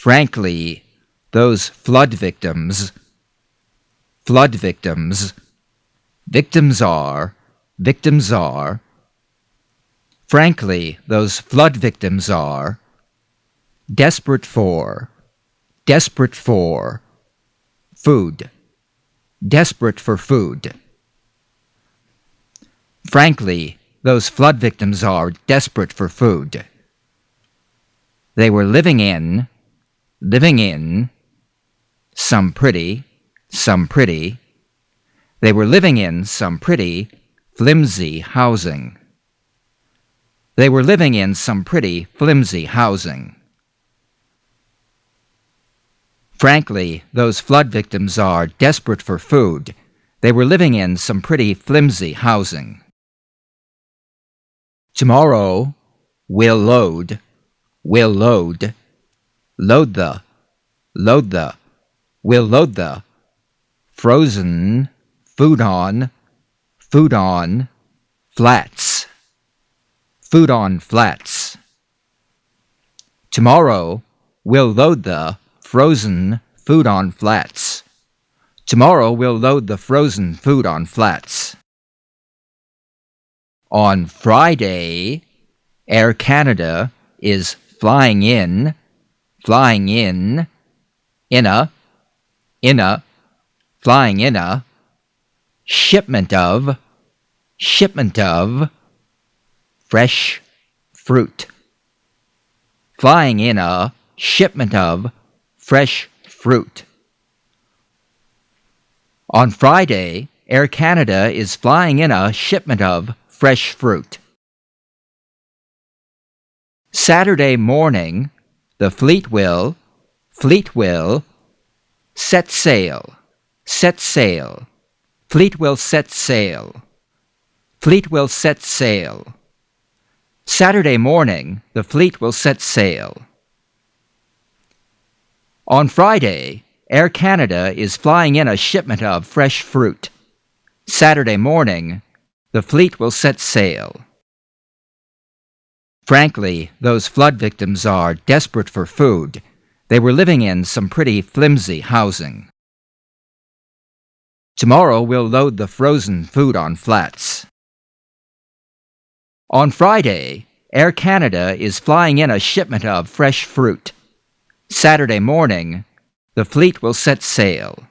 Frankly, those flood victims, victims are, frankly, those flood victims are desperate for food, desperate for food. Frankly, those flood victims are desperate for food. They were living in some pretty, they were living in some pretty, flimsy housing. They were living in some pretty, flimsy housing. Frankly, those flood victims are desperate for food. They were living in some pretty, flimsy housing. Tomorrow, we'll load the, we'll load the frozen food on flats, Tomorrow, we'll load the frozen food on flats. Tomorrow, we'll load the frozen food on flats. On Friday, Air Canada is flying in a shipment of fresh fruit. Flying in a shipment of fresh fruit. On Friday, Air Canada is flying in a shipment of fresh fruit. Saturday morning, the fleet will set sail. Fleet will set sail. Saturday morning, the fleet will set sail. On Friday, Air Canada is flying in a shipment of fresh fruit. Saturday morning, the fleet will set sail. Frankly, those flood victims are desperate for food. They were living in some pretty flimsy housing. Tomorrow we'll load the frozen food on flats. On Friday, Air Canada is flying in a shipment of fresh fruit. Saturday morning, the fleet will set sail.